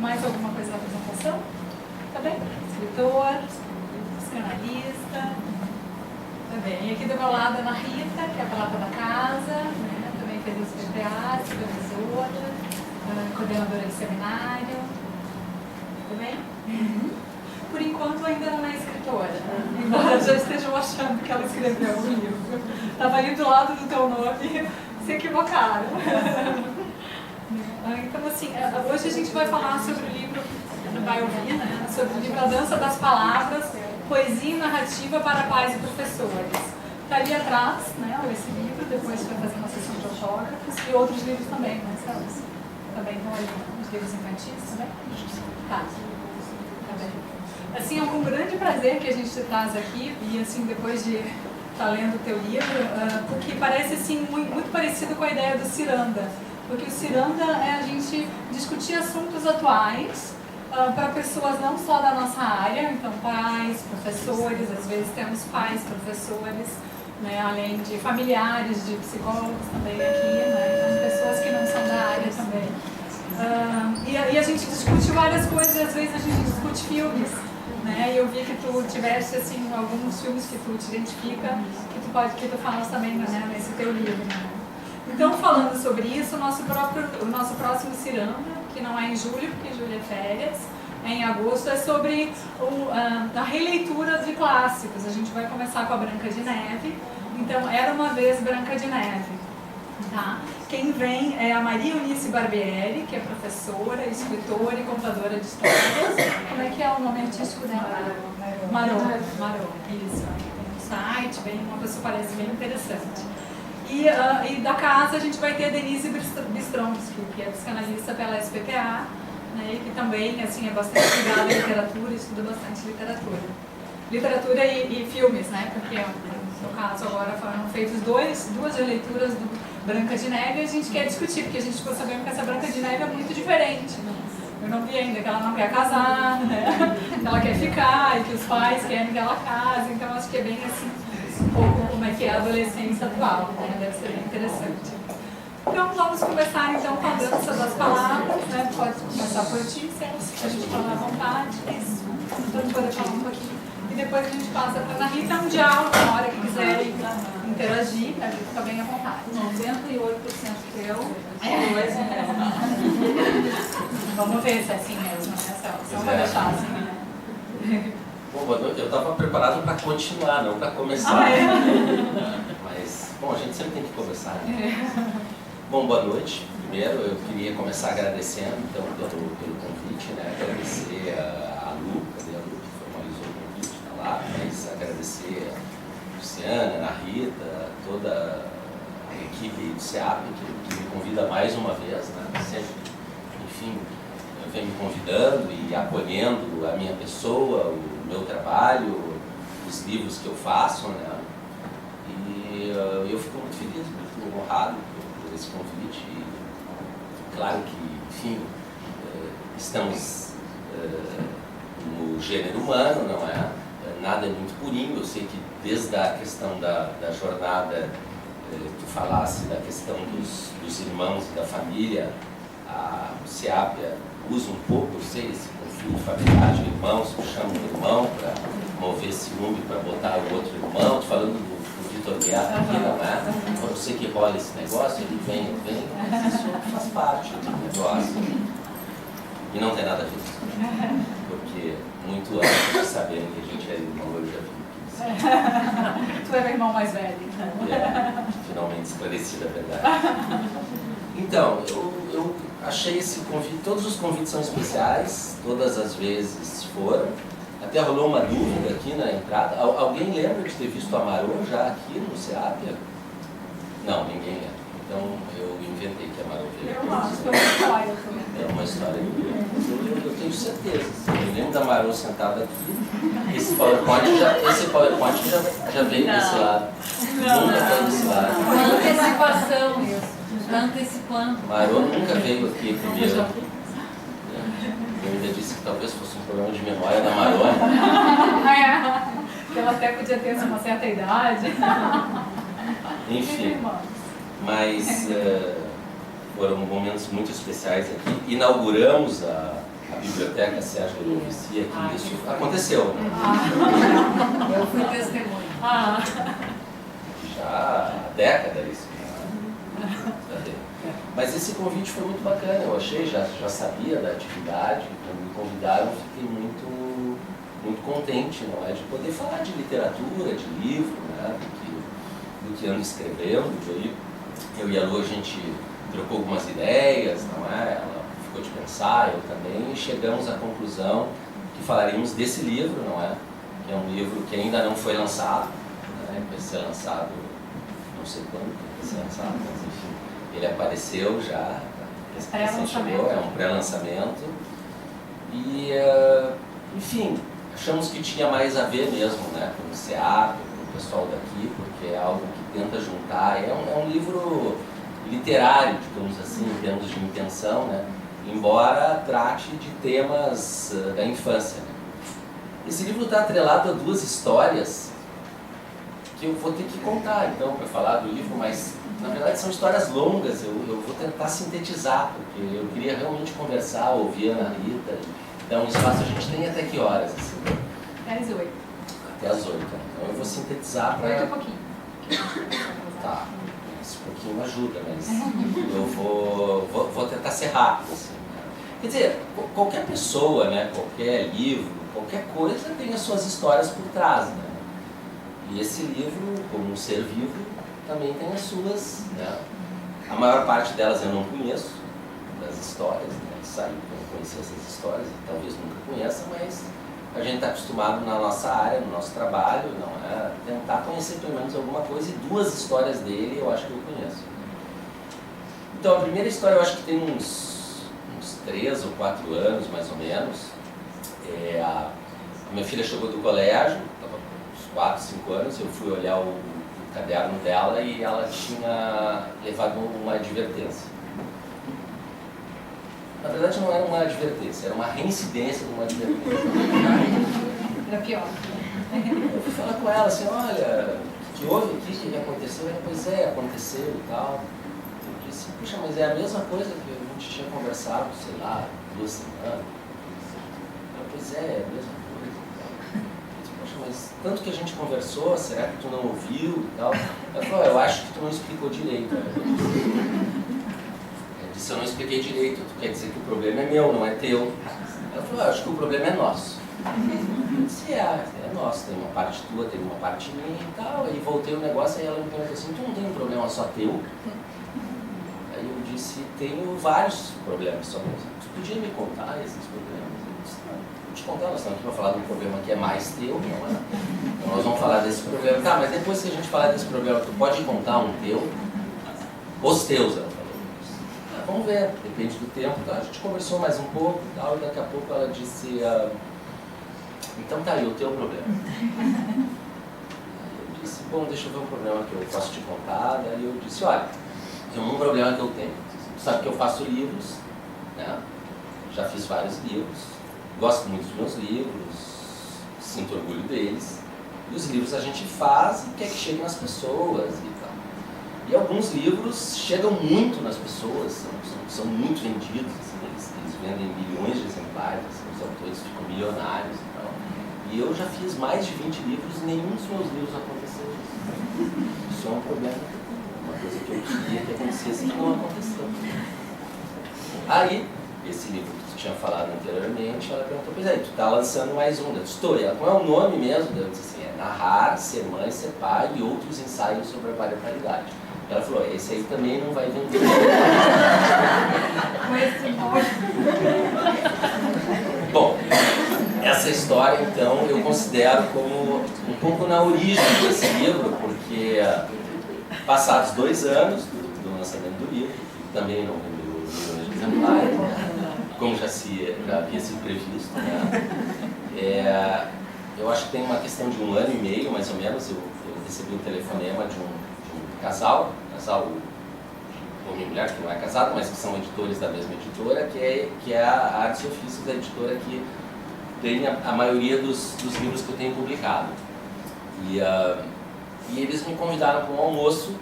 mais alguma coisa da apresentação? Tá bem? Escritor, psicanalista. Tá bem. E aqui do meu lado a Ana Rita, que é a prata da casa, né? Também fez os PPA, supervisora, coordenadora de seminário. Tá bem? Por enquanto ainda não é escritora, embora já estejam achando que ela escreveu um livro. Estava ali do lado do teu nome, se equivocaram. Então, assim, hoje a gente vai falar sobre o livro, vai ouvir, né? Sobre o livro A Dança das Palavras, Poesia e Narrativa para Pais e Professores. Está ali atrás, né? Esse livro, depois vai fazer uma sessão de autógrafos e outros livros também, né? Também estão ali, os livros infantis também? Tá. Tá bem. Assim, é um grande prazer que a gente te traz aqui e, assim, depois de estar lendo o teu livro, porque parece, assim, muito parecido com a ideia do Ciranda. Porque o Ciranda é a gente discutir assuntos atuais para pessoas não só da nossa área, então pais, professores, às vezes temos pais, professores, né, além de familiares, de psicólogos também aqui, né, então pessoas que não são da área também. E a gente discute várias coisas, e às vezes a gente discute filmes, né, e eu vi que tu tiveste, assim, alguns filmes que tu te identifica, que tu falas também, né, nesse teu livro, né. Então, falando sobre isso, o nosso próximo Ciranda, que não é em julho, porque julho é férias, é em agosto, é sobre a releitura de clássicos. A gente vai começar com a Branca de Neve. Então, Era Uma Vez Branca de Neve. Tá? Quem vem é a Maria Eunice Barbieri, que é professora, escritora e contadora de histórias. Como é que é o nome artístico dela? Marô. Isso. Tem um site, uma pessoa parece bem interessante. E da casa a gente vai ter a Denise Bistromski, que é psicanalista pela SPPA, né, e que também, assim, é bastante ligada à literatura, estuda bastante literatura. Literatura e filmes, né, porque no caso agora foram feitas duas releituras do Branca de Neve e a gente quer discutir, porque a gente ficou sabendo que essa Branca de Neve é muito diferente. Né? Eu não vi ainda que ela não quer casar, né, que ela quer ficar e que os pais querem que ela case, então acho que é bem assim, um pouco como é que é a adolescência atual, né? Deve ser bem interessante. Então vamos começar então com a dança das palavras, né? Pode começar por ti, se a gente falar à vontade, isso. Então poder falar um pouquinho. E depois a gente passa para a Ana Rita, um diálogo, na hora que quiserem interagir, a gente fica bem à vontade. 98% teu, Vamos ver se é assim mesmo, né, Celso? Não vai deixar assim, né? Bom, boa noite. Eu estava preparado para continuar, não para começar. Mas, bom, a gente sempre tem que começar. Né? Bom, boa noite. Primeiro, eu queria começar agradecendo, então, pelo convite, né? Agradecer a Lu, cadê a Lu que formalizou o convite, tá lá, mas agradecer a Luciana, a Rita, toda a equipe do SEAP que me convida mais uma vez, né? Sempre, enfim, vem me convidando e acolhendo a minha pessoa, o meu trabalho, os livros que eu faço, né? E eu fico muito feliz, muito honrado por esse convite. E, claro que, enfim, estamos no gênero humano, não é? Nada é muito purinho. Eu sei que desde a questão da jornada, tu falasse da questão dos irmãos e da família, a SEAP usa um pouco, eu sei, esse conflito familiar de irmãos, que chamam o irmão para mover ciúme, para botar o outro irmão. Estou falando do Vitor Guerra aqui, não é? Eu sei que rola esse negócio, ele vem, isso faz parte do negócio. E não tem nada a ver, porque muito antes de saberem que a gente era irmão, eu já vi. Tu é meu irmão mais velho. Finalmente esclarecida a verdade. Então, eu achei esse convite, todos os convites são especiais, todas as vezes foram. Até rolou uma dúvida aqui na entrada. Alguém lembra de ter visto a Marô já aqui no SEAP? Não, ninguém lembra. Então eu inventei que a Marô veio. É uma história que eu tenho certeza. Eu lembro da Marô sentada aqui. Esse PowerPoint já veio desse lado. Nunca veio desse lado. Uma antecipação, isso. Antecipando. Marô nunca veio aqui primeiro. Eu ainda disse que talvez fosse um problema de memória da Marô. Ela até podia ter uma certa idade. Enfim, mas foram momentos muito especiais aqui. Inauguramos a biblioteca Sérgio Oficia, que isso aconteceu, né? Eu fui testemunha. Já há décadas isso. Mas esse convite foi muito bacana, eu achei, já sabia da atividade, quando me convidaram fiquei muito contente, não é? De poder falar de literatura, de livro, né? do que ando escrevendo. Eu e a Lu, a gente trocou algumas ideias, não é? Ela ficou de pensar, eu também, e chegamos à conclusão que falaríamos desse livro, não é? Que é um livro que ainda não foi lançado, né? Vai ser lançado, não sei quando vai ser lançado, mas enfim, ele apareceu já, chegou, é um pré-lançamento. E, enfim, achamos que tinha mais a ver mesmo, né, com o SEAP, com o pessoal daqui, porque é algo que tenta juntar, é um livro literário, digamos assim, em termos de intenção, né, embora trate de temas da infância. Né. Esse livro está atrelado a duas histórias que eu vou ter que contar, então, para falar do livro, mas na verdade são histórias longas, eu vou tentar sintetizar, porque eu queria realmente conversar, ouvir a Ana Rita. Então, o espaço a gente tem até que horas? Assim? Até as 8. Até as 8. Então, eu vou sintetizar para... 8 e pouquinho. Tá, esse pouquinho ajuda, mas eu vou tentar ser rápido. Assim, né? Quer dizer, qualquer pessoa, né, qualquer livro, qualquer coisa tem as suas histórias por trás. Né? E esse livro, como um ser vivo, também tem as suas. Né? A maior parte delas eu não conheço, das histórias, né? Saiu que eu não conhecia essas histórias, e talvez nunca conheça, mas a gente está acostumado na nossa área, no nosso trabalho, não é? Tentar conhecer pelo menos alguma coisa, e duas histórias dele eu acho que eu conheço. Então, a primeira história eu acho que tem uns 3 ou 4 anos, mais ou menos. A minha filha chegou do colégio, estava com uns 4, 5 anos, eu fui olhar o caderno dela e ela tinha levado uma advertência. Na verdade não era uma advertência, era uma reincidência de uma advertência. Era pior. Eu fui falar com ela assim, olha, o que houve aqui, o que aconteceu? Ela, pois é, aconteceu e tal. Eu disse, puxa, mas é a mesma coisa que a gente tinha conversado, sei lá, 2 semanas. Ela, pois é a mesma coisa e tal. Eu disse, poxa, mas tanto que a gente conversou, será que tu não ouviu e tal? Ela falou, eu acho que tu não explicou direito. Se eu não expliquei direito, tu quer dizer que o problema é meu, não é teu. Ela falou, acho que o problema é nosso. Eu disse, é nosso, tem uma parte tua, tem uma parte minha e tal. Aí voltei o negócio, aí ela me perguntou assim, tu não tem um problema só teu? Aí eu disse, tenho vários problemas só meus. Tu podia me contar esses problemas? Eu disse, não, vou te contar, nós estamos aqui para falar de um problema que é mais teu, não é? Então nós vamos falar desse problema. Tá, mas depois que a gente falar desse problema, tu pode contar um teu? Os teus, ela falou. Vamos ver, depende do tempo. Tá? A gente conversou mais um pouco e tal, e daqui a pouco ela disse, então tá aí o teu problema. Aí eu disse, bom, deixa eu ver um problema que eu posso te contar. Daí eu disse, olha, tem um problema que eu tenho. Tu sabe que eu faço livros, né? Já fiz vários livros, gosto muito dos meus livros, sinto orgulho deles. E os livros a gente faz e quer que chegue nas pessoas e tal. E alguns livros chegam muito nas pessoas, são muito vendidos, assim, eles vendem milhões de exemplares, assim, os autores ficam milionários e tal. E eu já fiz mais de 20 livros e nenhum dos meus livros aconteceu isso. Isso é um problema, uma coisa que eu queria que acontecesse e que não aconteceu. Aí, esse livro que tu tinha falado anteriormente, ela perguntou, pois aí, tu tá lançando mais um, eu disse, tô, ela, qual é o nome mesmo? Eu disse assim, é Narrar, Ser Mãe, Ser Pai e Outros Ensaios sobre a Parentalidade. Ela falou, esse aí também não vai vender. Bom, essa história, então, eu considero como um pouco na origem desse livro, porque passados 2 anos do lançamento do livro, que também não vendeu milhões de exemplares, como já havia sido previsto, né? Eu acho que tem uma questão de 1 ano e meio, mais ou menos, eu recebi um telefonema de um casal, homem e mulher, que não é casado, mas que são editores da mesma editora, que é a Artes e Ofícios, a editora que tem a maioria dos livros que eu tenho publicado. E eles me convidaram para um almoço,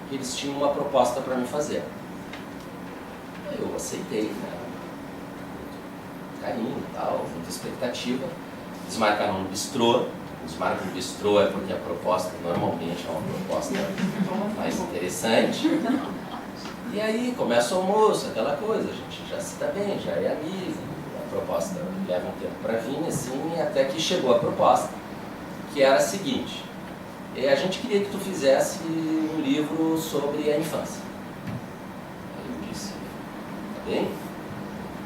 que eles tinham uma proposta para me fazer. Eu aceitei, né? carinho e tal, muita expectativa. Eles marcaram no bistrô. Eles marcam no bistrô é porque a proposta normalmente é uma proposta mais interessante. E aí começa o almoço, aquela coisa, a gente já se dá bem, já é amigo, a proposta leva um tempo para vir, assim, até que chegou a proposta, que era a seguinte: a gente queria que tu fizesse um livro sobre a infância. Aí eu disse, tá bem,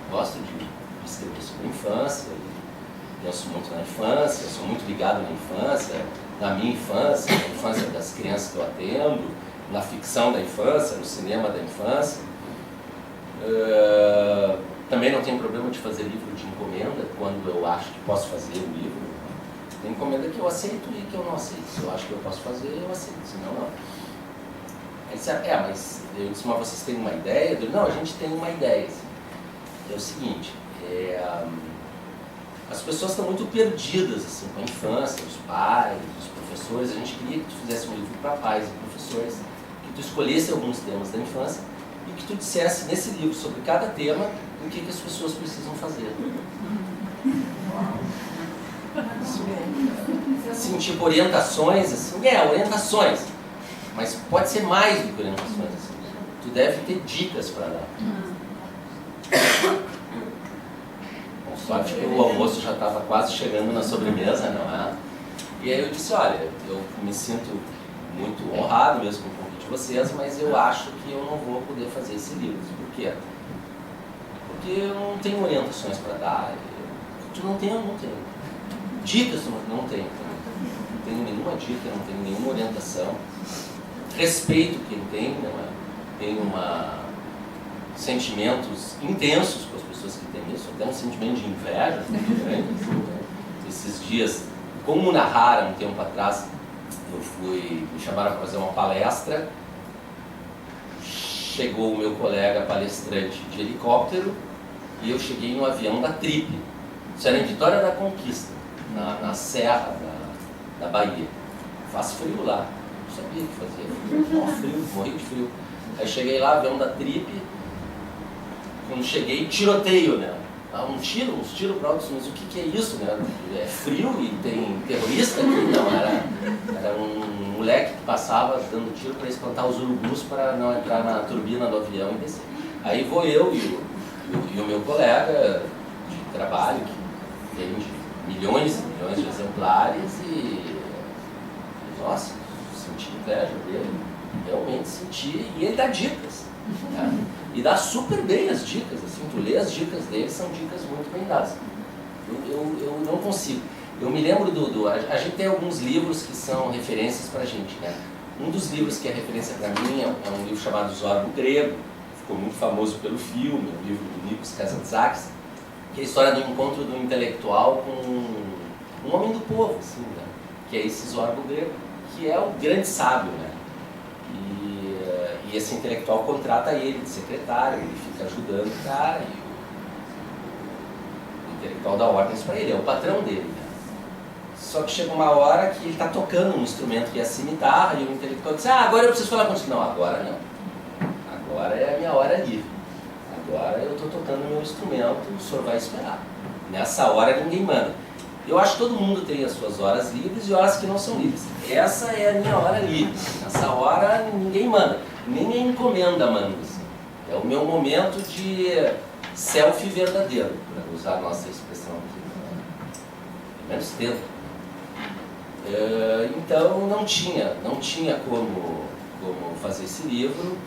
gosto de escrever sobre a infância, penso muito na infância, sou muito ligado na infância, na minha infância, na infância das crianças que eu atendo, na ficção da infância, no cinema da infância. Também não tenho problema de fazer livro de encomenda, quando eu acho que posso fazer um livro. Tem encomenda que eu aceito e que eu não aceito. Se eu acho que eu posso fazer, eu aceito, senão não. Aí disse, mas eu disse, mas vocês têm uma ideia? Eu disse, não, a gente tem uma ideia. Assim. É o seguinte, as pessoas estão muito perdidas assim, com a infância, os pais, os professores. A gente queria que tu fizesse um livro para pais e professores, que tu escolhesse alguns temas da infância e que tu dissesse nesse livro sobre cada tema o que as pessoas precisam fazer. Assim, tipo orientações, assim, orientações, mas pode ser mais do que orientações. Assim. Tu deve ter dicas para dar. Sorte que o almoço já estava quase chegando na sobremesa, não é? E aí eu disse, olha, eu me sinto muito honrado mesmo com o convite de vocês, mas eu acho que eu não vou poder fazer esse livro. Por quê? Porque eu não tenho orientações para dar. Tu não tem, eu não tenho. Dicas tu não tenho. Não tenho nenhuma dica, não tenho nenhuma orientação. Respeito quem tem, não é? Tenho sentimentos intensos com as pessoas que têm isso, até um sentimento de inveja muito grande. Esses dias, como narrar um tempo atrás, me chamaram para fazer uma palestra, chegou o meu colega palestrante de helicóptero e eu cheguei no avião da Trip. Isso era em Vitória da Conquista, na serra da Bahia. Faz frio lá, não sabia que fazia frio, morri de frio. Aí cheguei lá, avião da Trip. Quando cheguei, tiroteio, né? Uns tiros para outros, mas o que é isso, né? É frio e tem terrorista aqui? Não, era um moleque que passava dando tiro para espantar os urubus para não entrar na turbina do avião e descer. Aí vou eu e o meu colega de trabalho, que vende milhões e milhões de exemplares e nossa, senti inveja dele, realmente senti, e ele dá dicas. Né? E dá super bem as dicas, assim, tu lê as dicas dele, são dicas muito bem dadas. Eu não consigo. Eu me lembro a gente tem alguns livros que são referências pra gente, né? Um dos livros que é referência pra mim é um livro chamado Zorbo Grego, ficou muito famoso pelo filme, um livro do Nikos Kazantzakis, que é a história do encontro do intelectual com um homem do povo, assim, né? Que é esse Zorbo Grego, que é o grande sábio, né? E esse intelectual contrata ele de secretário, ele fica ajudando o cara, e o intelectual dá ordens para ele, é o patrão dele. Né? Só que chega uma hora que ele está tocando um instrumento que é a cimitarra, e o intelectual diz, agora eu preciso falar contigo. Não, agora não. Agora é a minha hora livre. Agora eu estou tocando meu instrumento, o senhor vai esperar. Nessa hora ninguém manda. Eu acho que todo mundo tem as suas horas livres e horas que não são livres. Essa é a minha hora livre. Nessa hora ninguém manda. Nem a encomenda manda. Assim. É o meu momento de selfie verdadeiro, para usar a nossa expressão aqui. Pelo menos tempo. Então não tinha como fazer esse livro.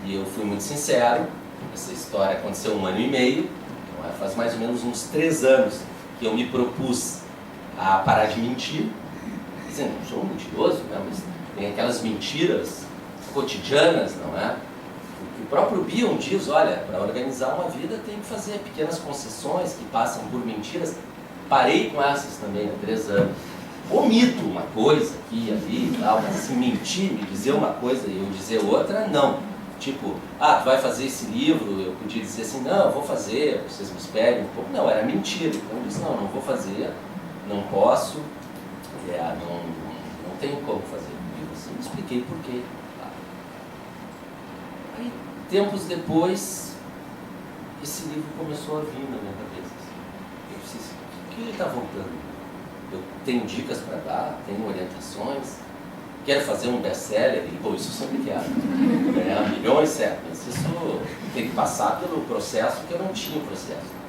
E eu fui muito sincero. Essa história aconteceu 1 ano e meio. Então, faz mais ou menos uns 3 anos que eu me propus a parar de mentir. Dizendo, não sou um mentiroso, né? Mas tem aquelas mentiras cotidianas, não é? O próprio Bion diz, olha, para organizar uma vida tem que fazer pequenas concessões que passam por mentiras. Parei com essas também há 3 anos. Omito uma coisa aqui e ali e tal, mas assim, mentir, me dizer uma coisa e eu dizer outra, não. Tipo, tu vai fazer esse livro, eu podia dizer assim, não, eu vou fazer, vocês me esperem um pouco. Não, era mentira. Então eu disse, não vou fazer, não posso, não tenho como fazer. E assim, expliquei por quê. Aí, tempos depois, esse livro começou a vir na minha cabeça. Assim. está voltando. Eu tenho dicas para dar, tenho orientações, quero fazer um best-seller, e pô, isso eu sempre quero. Ganhar milhões, certo, mas isso tem que passar pelo processo que eu não tinha processo.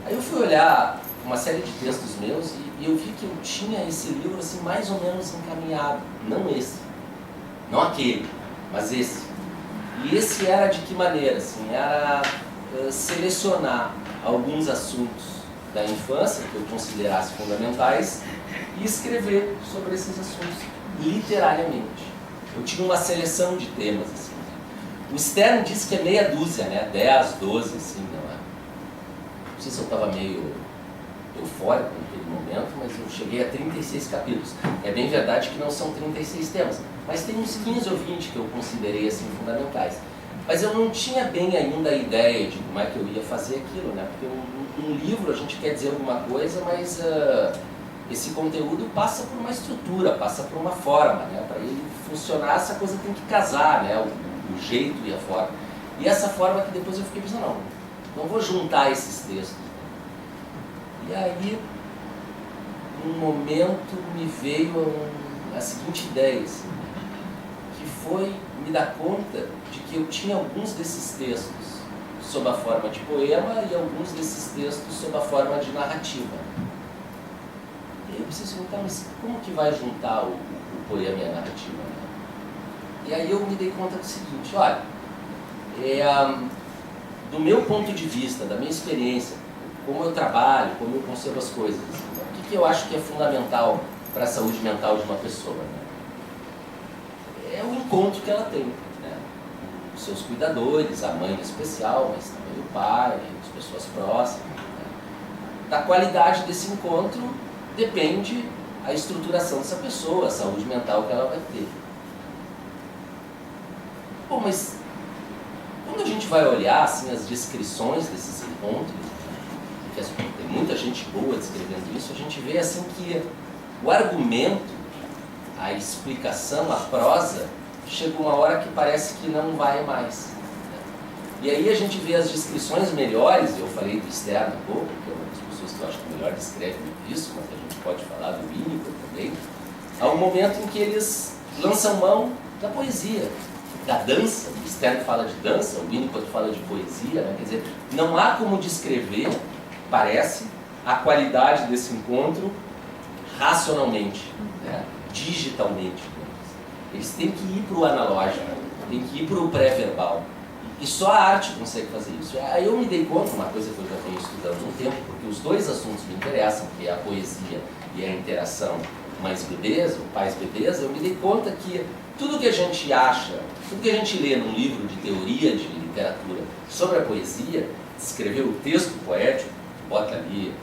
Aí eu fui olhar uma série de textos meus e eu vi que eu tinha esse livro assim mais ou menos encaminhado, não esse, não aquele, mas esse. E esse era de que maneira? Assim, era selecionar alguns assuntos da infância que eu considerasse fundamentais e escrever sobre esses assuntos literariamente. Eu tinha uma seleção de temas assim. O Stern disse que é meia dúzia, né? 10, 12, assim, não é? Não sei se eu estava meio eufórico naquele momento, mas eu cheguei a 36 capítulos. É bem verdade que não são 36 temas, mas tem uns 15 ou 20 que eu considerei assim fundamentais. Mas eu não tinha bem ainda a ideia de como é que eu ia fazer aquilo, né? Porque um livro a gente quer dizer alguma coisa, mas esse conteúdo passa por uma estrutura, passa por uma forma, né? Para ele funcionar, essa coisa tem que casar, né? O jeito e a forma. E essa forma que depois eu fiquei pensando, não vou juntar esses textos. E aí, num momento, me veio a seguinte ideia, assim, que foi me dar conta de que eu tinha alguns desses textos sob a forma de poema e alguns desses textos sob a forma de narrativa. E aí eu preciso perguntar, mas como que vai juntar o poema e a narrativa? Né? E aí eu me dei conta do seguinte, olha, do meu ponto de vista, da minha experiência, como eu trabalho, como eu concebo as coisas, o que eu acho que é fundamental para a saúde mental de uma pessoa? Né? É o encontro que ela tem, né? Os seus cuidadores, a mãe em especial, mas também o pai, as pessoas próximas. Né? Da qualidade desse encontro depende a estruturação dessa pessoa, a saúde mental que ela vai ter. Bom, mas quando a gente vai olhar assim, as descrições desses encontros, tem muita gente boa descrevendo isso, a gente vê assim que o argumento, a explicação, a prosa, chega uma hora que parece que não vai mais. E aí a gente vê as descrições melhores, eu falei do Stern há pouco, que é uma das pessoas que eu acho que melhor descreve isso, mas a gente pode falar do Winnicott também, há um momento em que eles lançam mão da poesia, da dança. O Stern fala de dança, o Winnicott fala de poesia, né? Quer dizer, não há como descrever, parece, a qualidade desse encontro racionalmente, né? Digitalmente. Eles têm que ir para o analógico, têm que ir para o pré-verbal. E só a arte consegue fazer isso. Aí eu me dei conta, uma coisa que eu já venho estudando há um tempo, porque os dois assuntos me interessam, que é a poesia e a interação mães-bebês, ou pais-bebês, eu me dei conta que tudo que a gente acha, tudo que a gente lê num livro de teoria de literatura sobre a poesia, escrever o texto poético, bota ali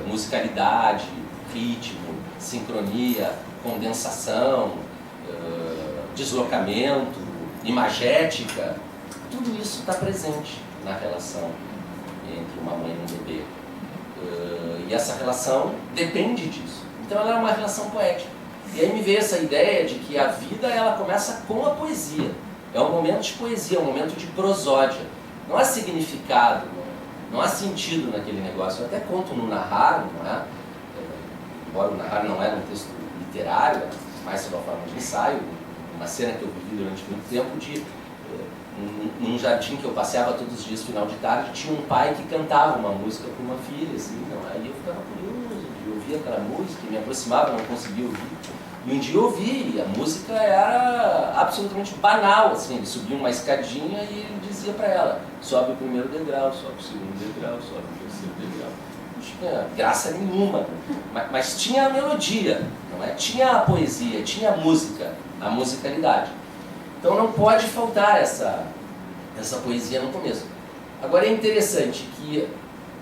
musicalidade, ritmo, sincronia, condensação, deslocamento, imagética, tudo isso está presente na relação entre uma mãe e um bebê. E essa relação depende disso. Então ela é uma relação poética. E aí me veio essa ideia de que a vida ela começa com a poesia. É um momento de poesia, é um momento de prosódia. Não há significado, não há sentido naquele negócio. Eu até conto no narrar, não é? Embora o narrar não era um texto literário, era mais sob a forma de ensaio, uma cena que eu vivi durante muito tempo de num jardim que eu passeava todos os dias, final de tarde, tinha um pai que cantava uma música para uma filha, assim, não, aí eu ficava curioso de ouvir aquela música, me aproximava, não conseguia ouvir. E um dia eu ouvi, e a música era absolutamente banal, assim, ele subia uma escadinha e ele dizia para ela, sobe o primeiro degrau, sobe o segundo degrau, sobe o terceiro degrau. Não tinha graça nenhuma, mas tinha a melodia, não é? Tinha a poesia, tinha a música, a musicalidade. Então não pode faltar essa poesia no começo. Agora é interessante que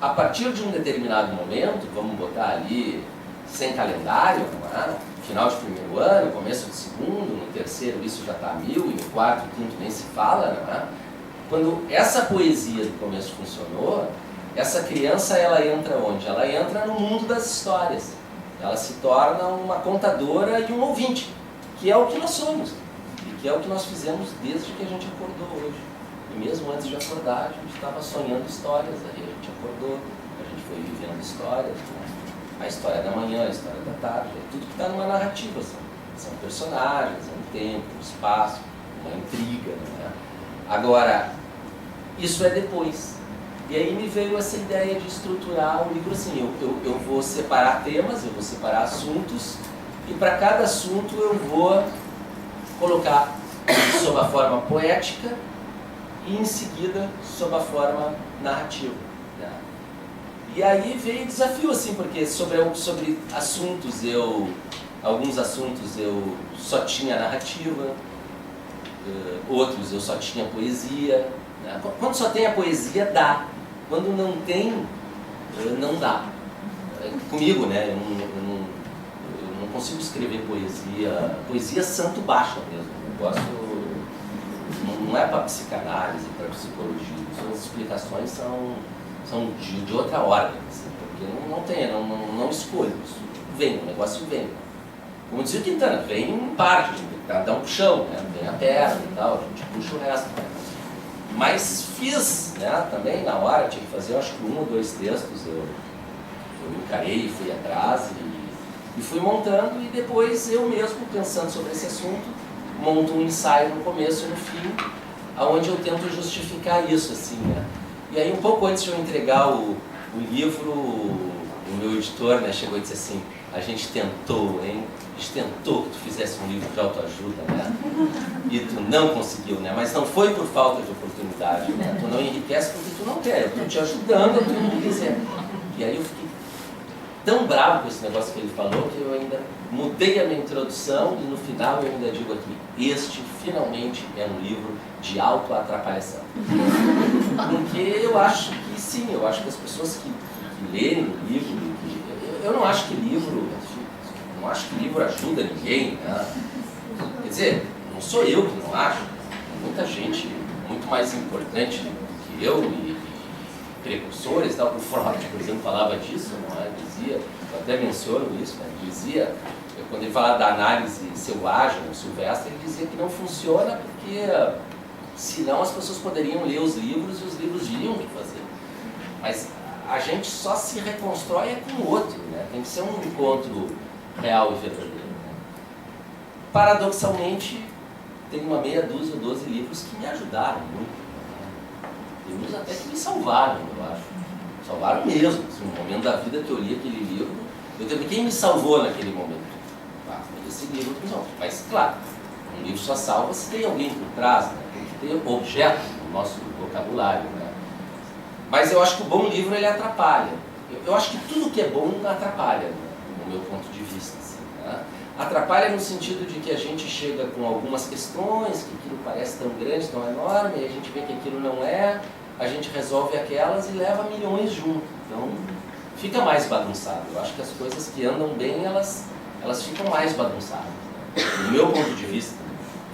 a partir de um determinado momento, vamos botar ali sem calendário, não é? Final de primeiro ano, começo de segundo, no terceiro isso já está a 1000, e no quarto e quinto nem se fala, não é? Quando essa poesia do começo funcionou, essa criança ela entra onde? Ela entra no mundo das histórias. Ela se torna uma contadora e um ouvinte, que é o que nós somos. Que é o que nós fizemos desde que a gente acordou hoje. E mesmo antes de acordar, a gente estava sonhando histórias, aí a gente acordou, a gente foi vivendo histórias, né? A história da manhã, a história da tarde, é tudo que está numa narrativa. São personagens, é um tempo, um espaço, uma intriga. Né? Agora, isso é depois. E aí me veio essa ideia de estruturar o livro assim, eu vou separar temas, eu vou separar assuntos, e para cada assunto eu vou colocar sob a forma poética e em seguida sob a forma narrativa. Né? E aí veio o desafio, assim, porque sobre assuntos alguns assuntos eu só tinha narrativa, outros eu só tinha poesia. Né? Quando só tem a poesia, dá. Quando não tem, não dá. Comigo, né? Eu não consigo escrever poesia. Poesia santo baixa mesmo. Eu gosto, não é para psicanálise, para psicologia. As explicações são de outra ordem. Assim, porque não escolho. Vem, o negócio vem. Como dizia o Quintana, vem em parte, dá um puxão, né? Vem a perna e tal, a gente puxa o resto. Né? Mas fiz, né, também na hora, tinha que fazer, acho que 1 ou 2 textos, eu encarei, fui atrás e fui montando, e depois eu mesmo, pensando sobre esse assunto, monto um ensaio no começo e no fim, onde eu tento justificar isso, assim, né. E aí, um pouco antes de eu entregar o livro, o meu editor, né, chegou e disse assim: a gente tentou, hein? A gente tentou que tu fizesse um livro de autoajuda, né? E tu não conseguiu, né? Mas não foi por falta de oportunidade, né? Tu não enriquece porque tu não quer. Eu estou te ajudando a tu não quiser. E aí eu fiquei tão bravo com esse negócio que ele falou que eu ainda mudei a minha introdução e no final eu ainda digo aqui: este finalmente é um livro de autoatrapalhação. Porque eu acho que sim, eu acho que as pessoas que lerem o livro, eu não acho que livro ajuda ninguém, né? Quer dizer, não sou eu que não acho, tem muita gente muito mais importante do que eu e precursores, tal. O Freud, por exemplo, falava disso, não é? Dizia, eu até menciono isso, né? Dizia, quando ele falava da análise selvagem, silvestre, ele dizia que não funciona porque senão as pessoas poderiam ler os livros e os livros diriam o que fazer. Mas a gente só se reconstrói com o outro, né? Tem que ser um encontro real e verdadeiro. Né? Paradoxalmente, tem uma meia dúzia ou 12 livros que me ajudaram muito. Né? Livros até que me salvaram, eu acho. Salvaram mesmo. Assim, no momento da vida que eu li aquele livro, eu teve quem me salvou naquele momento. Esse livro não. Mas, claro, um livro só salva se tem alguém por trás, né? Tem que ter objeto no nosso vocabulário. Né? Mas eu acho que o bom livro ele atrapalha. Eu acho que tudo que é bom atrapalha, né? No meu ponto de vista. Assim, né? Atrapalha no sentido de que a gente chega com algumas questões, que aquilo parece tão grande, tão enorme, e a gente vê que aquilo não é, a gente resolve aquelas e leva milhões junto. Então, fica mais bagunçado. Eu acho que as coisas que andam bem, elas ficam mais bagunçadas. Né? Do meu ponto de vista,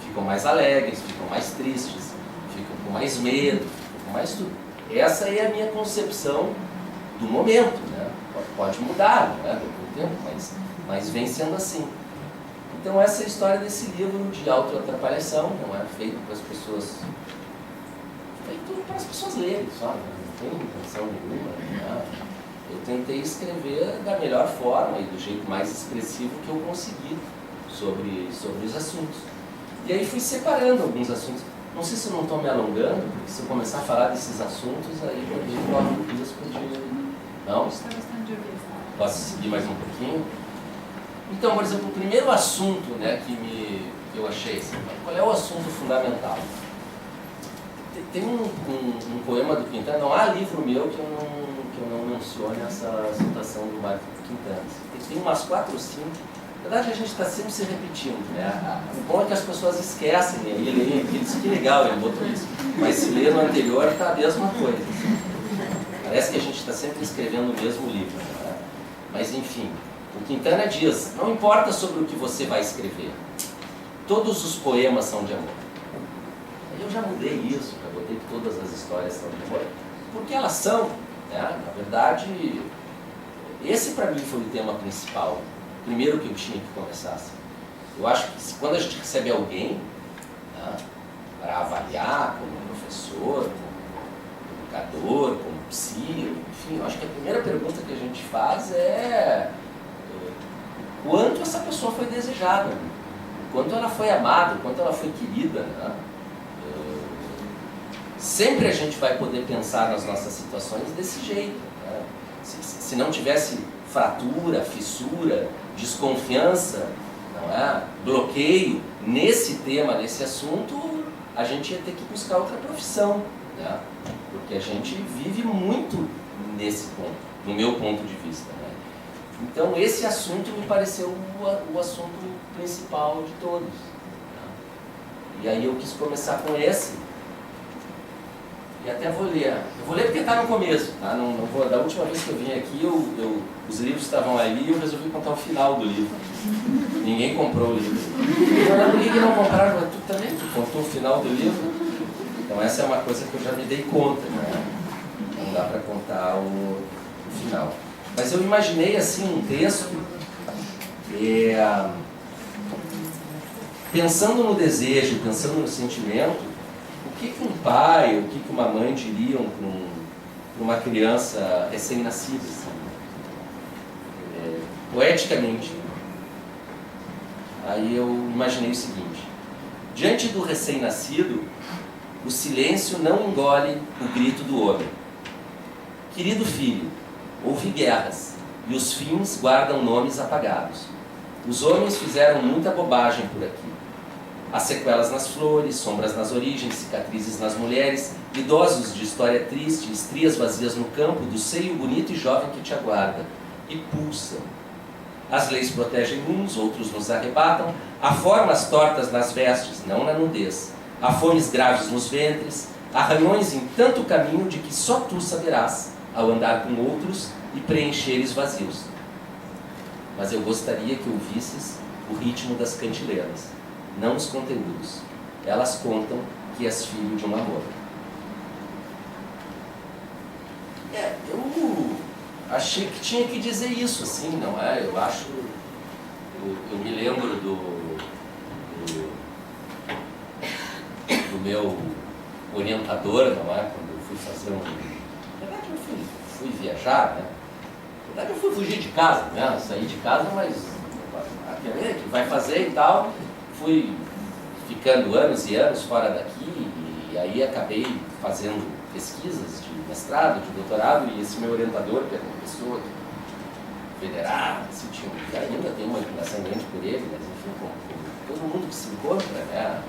ficam mais alegres, ficam mais tristes, ficam com mais medo, ficam com mais tudo. Essa é a minha concepção do momento, né? Pode mudar, né? Depois do tempo, mas vem sendo assim. Então essa é a história desse livro de autoatrapalhação, não é feito para as pessoas, feito para as pessoas lerem só, né? Não tem intenção nenhuma. Né? Eu tentei escrever da melhor forma e do jeito mais expressivo que eu consegui sobre os assuntos. E aí fui separando alguns assuntos. Não sei se eu não estou me alongando, porque se eu começar a falar desses assuntos, aí eu corro risco de... Não? Está gostando de ouvir. Posso seguir mais um pouquinho? Então, por exemplo, o primeiro assunto, né, que eu achei assim, qual é o assunto fundamental? Tem um poema do Quintana, não há livro meu que eu não mencione essa citação do Mário Quintana. Tem umas 4 ou 5. Na verdade, a gente está sempre se repetindo, né? O bom é que as pessoas esquecem, né? Ele lê aquilo, isso que legal, ele botou isso. Mas se lê no anterior, está a mesma coisa. Parece que a gente está sempre escrevendo o mesmo livro. Né? Mas, enfim, o Quintana diz, não importa sobre o que você vai escrever, todos os poemas são de amor. Eu já mudei isso, já botei que todas as histórias são de amor, porque elas são, né? Na verdade, esse para mim foi o tema principal. Primeiro que eu tinha que começar assim. Eu acho que quando a gente recebe alguém, né, para avaliar como professor, como educador, como enfim, eu acho que a primeira pergunta que a gente faz é quanto essa pessoa foi desejada, quanto ela foi amada, quanto ela foi querida, né? Sempre a gente vai poder pensar nas nossas situações desse jeito, né? Se não tivesse fratura, fissura, desconfiança, não é? Bloqueio nesse tema, nesse assunto, a gente ia ter que buscar outra profissão, né? Porque a gente vive muito nesse ponto, no meu ponto de vista, né? Então esse assunto me pareceu o assunto principal de todos, né? E aí eu quis começar com esse, e até vou ler. Eu vou ler porque está no começo, tá? Não vou, da última vez que eu vim aqui, os livros estavam ali e eu resolvi contar o final do livro. Ninguém comprou o livro. Por que não compraram? Tu também? Tu contou o final do livro? Então essa é uma coisa que eu já me dei conta, né? Não dá para contar o final. Mas eu imaginei assim um texto pensando no desejo, pensando no sentimento, o que um pai, o que uma mãe diriam para uma criança recém-nascida, assim, poeticamente. Aí eu imaginei o seguinte: diante do recém-nascido, o silêncio não engole o grito do homem. Querido filho, houve guerras, e os fins guardam nomes apagados. Os homens fizeram muita bobagem por aqui. Há sequelas nas flores, sombras nas origens, cicatrizes nas mulheres, idosos de história triste, estrias vazias no campo, do seio bonito e jovem que te aguarda, e pulsa. As leis protegem uns, outros nos arrebatam, há formas tortas nas vestes, não na nudez, há fomes graves nos ventres, arranhões em tanto caminho de que só tu saberás, ao andar com outros e preencheres vazios. Mas eu gostaria que ouvisses o ritmo das cantilenas, não os conteúdos. Elas contam que és filho de um amor. Eu achei que tinha que dizer isso, assim, não é? Eu acho... Eu me lembro do meu orientador, não é? Quando eu fui fazer na verdade, eu fui viajar, né? Na verdade, eu fui fugir de casa, né? Saí de casa, mas... que vai fazer e tal... Fui ficando anos e anos fora daqui e aí acabei fazendo pesquisas de mestrado, de doutorado, e esse meu orientador, que era uma pessoa federada, assim, ainda tem uma admiração grande por ele, mas enfim, como todo mundo que se encontra, né,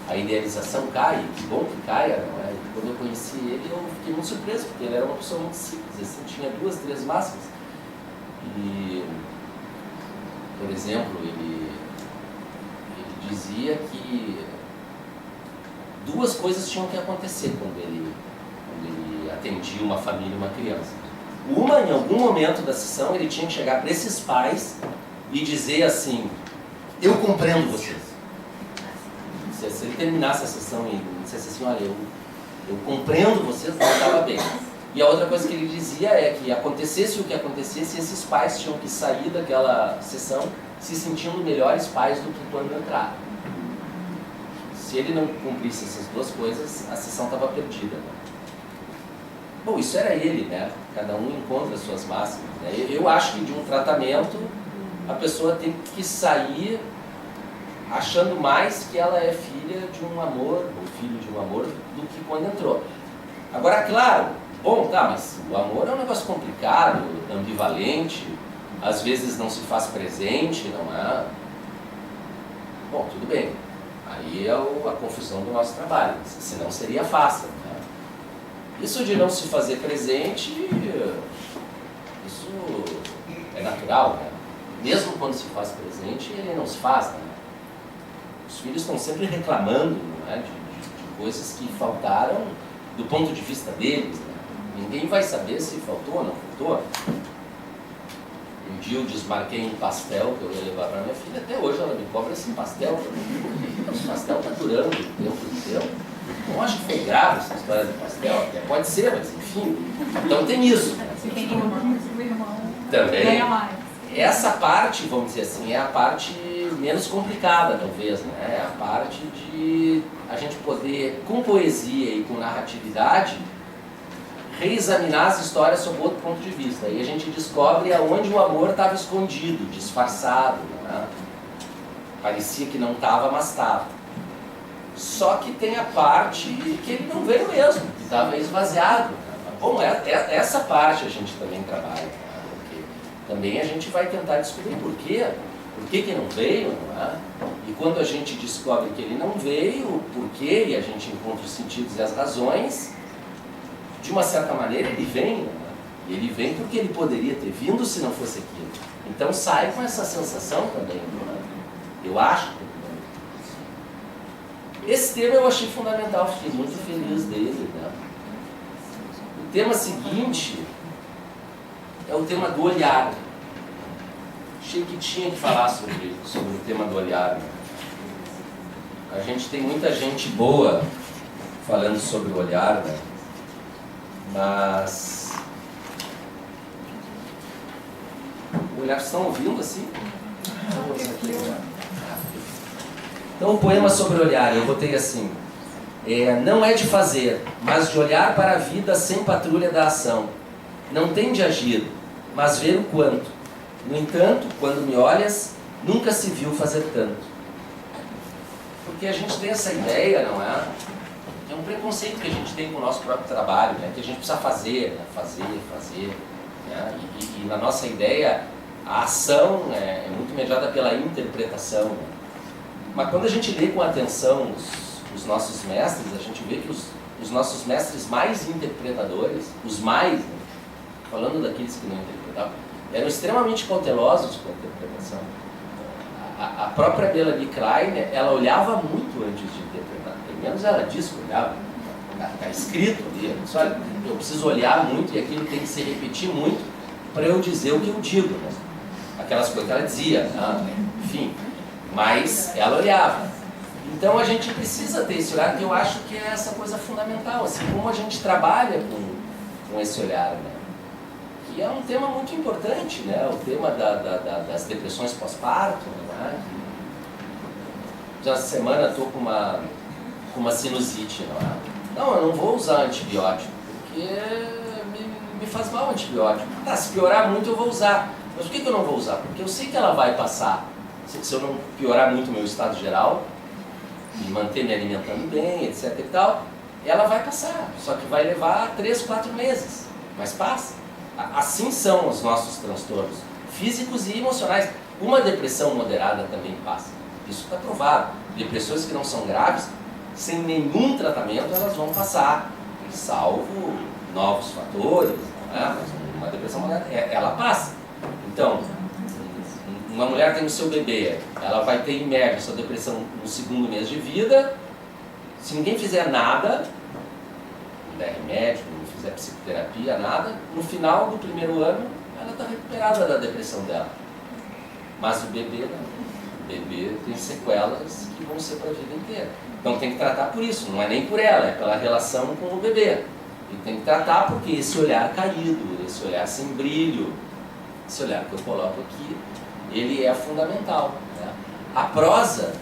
a idealização cai, que bom que caia, não é? E quando eu conheci ele, eu fiquei muito surpreso, porque ele era uma pessoa muito simples, assim, tinha 2, 3 máximas. E, por exemplo, ele dizia que 2 coisas tinham que acontecer quando ele atendia uma família e uma criança. Uma, em algum momento da sessão, ele tinha que chegar para esses pais e dizer assim: eu compreendo vocês. Se ele terminasse a sessão e dissesse assim: olha, eu compreendo vocês, não estava bem. E a outra coisa que ele dizia é que acontecesse o que acontecesse, esses pais tinham que sair daquela sessão se sentindo melhores pais do que quando entraram. Se ele não cumprisse essas 2 coisas, a sessão estava perdida. Bom, isso era ele, né? Cada um encontra as suas máximas, né? Eu acho que de um tratamento, a pessoa tem que sair achando mais que ela é filha de um amor, ou filho de um amor, do que quando entrou. Agora, claro, bom, tá, mas o amor é um negócio complicado, ambivalente, às vezes não se faz presente, não é? Bom, tudo bem. Aí é a confusão do nosso trabalho, senão seria fácil, né? Isso de não se fazer presente, isso é natural, né? Mesmo quando se faz presente, ele não se faz, né? Os filhos estão sempre reclamando, não é? de coisas que faltaram do ponto de vista deles, né? Ninguém vai saber se faltou ou não faltou. Um dia eu desmarquei um pastel que eu ia levar para minha filha, até hoje ela me cobra esse pastel. Esse pastel está durando o tempo inteiro. Não acho que foi grave essa história do pastel, até pode ser, mas enfim. Então tem isso. Também. Essa parte, vamos dizer assim, é a parte menos complicada, talvez, né? É a parte de a gente poder, com poesia e com narratividade, reexaminar as histórias sob outro ponto de vista. Aí a gente descobre aonde o amor estava escondido, disfarçado, né? Parecia que não estava, mas estava. Só que tem a parte que ele não veio mesmo, que estava esvaziado. Bom, essa parte a gente também trabalha, né? Porque também a gente vai tentar descobrir por quê. Por que não veio, não é? E quando a gente descobre que ele não veio, por quê, e a gente encontra os sentidos e as razões, de uma certa maneira ele vem, não é? E ele vem porque ele poderia ter vindo se não fosse aquilo. Então sai com essa sensação também, não é? Eu acho que esse tema eu achei fundamental, fiquei muito feliz dele, né? O tema seguinte é o tema do olhar. Achei que tinha que falar sobre o tema do olhar. A gente tem muita gente boa falando sobre o olhar, né? Mas o olhar, vocês estão ouvindo assim? Então o poema sobre o olhar, eu botei assim: não é de fazer, mas de olhar para a vida sem patrulha da ação. Não tem de agir, mas ver o quanto. No entanto, quando me olhas, nunca se viu fazer tanto. Porque a gente tem essa ideia, não é? É um preconceito que a gente tem com o nosso próprio trabalho, né? Que a gente precisa fazer, né? Fazer. Né? E na nossa ideia, a ação é muito mediada pela interpretação. Né? Mas quando a gente lê com atenção os nossos mestres, a gente vê que os nossos mestres mais interpretadores, os mais, né? Falando daqueles que não interpretavam, eram extremamente cautelosos com a interpretação. A própria Melanie Klein, ela olhava muito antes de interpretar. Pelo menos ela disse que olhava. Está escrito ali. Ela disse, olha, eu preciso olhar muito e aquilo tem que se repetir muito para eu dizer o que eu digo. Né? Aquelas coisas que ela dizia. Né? Enfim. Mas ela olhava. Então a gente precisa ter esse olhar, que eu acho que é essa coisa fundamental. Assim como a gente trabalha com esse olhar, né? E é um tema muito importante, né? O tema das depressões pós-parto, né? Já essa semana estou com uma sinusite, não é? Não, eu não vou usar antibiótico, porque me faz mal o antibiótico. Tá, se piorar muito eu vou usar. Mas por que eu não vou usar? Porque eu sei que ela vai passar. Se eu não piorar muito o meu estado geral, e manter me alimentando bem, etc e tal, ela vai passar. Só que vai levar 3, 4 meses. Mas passa. Assim são os nossos transtornos físicos e emocionais. Uma depressão moderada também passa. Isso está provado. Depressões que não são graves, sem nenhum tratamento, elas vão passar. Salvo novos fatores, né? Mas uma depressão moderada, ela passa. Então, uma mulher tem o seu bebê, ela vai ter em média sua depressão no 2º mês de vida. Se ninguém fizer nada, não der remédio, não fizer psicoterapia, nada, no final do 1º ano ela está recuperada da depressão dela. Mas o bebê não. O bebê tem sequelas que vão ser para a vida inteira. Então tem que tratar por isso, não é nem por ela, é pela relação com o bebê. E tem que tratar porque esse olhar caído, esse olhar sem brilho, esse olhar que eu coloco aqui, ele é fundamental. Né? A prosa,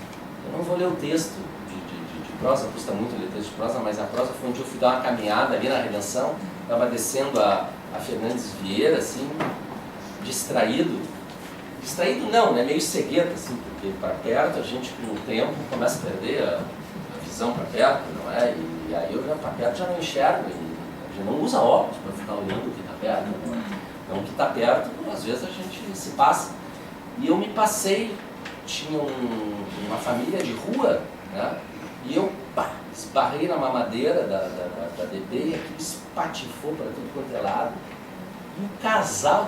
eu não vou ler o texto de prosa, custa muito ler texto de prosa, mas a prosa foi onde eu fui dar uma caminhada ali na Redenção, estava descendo a Fernandes Vieira, assim, distraído. Distraído não, né? Meio cegueta, assim, porque para perto a gente com o tempo começa a perder a visão para perto, não é? E aí eu já para perto já não enxergo, já não usa óculos para ficar olhando o que está perto. Não é? Então o que está perto, às vezes a gente se passa. E eu me passei, tinha uma família de rua, né? E eu esbarrei na mamadeira da DP e aquilo espatifou para tudo quanto é lado. E um casal,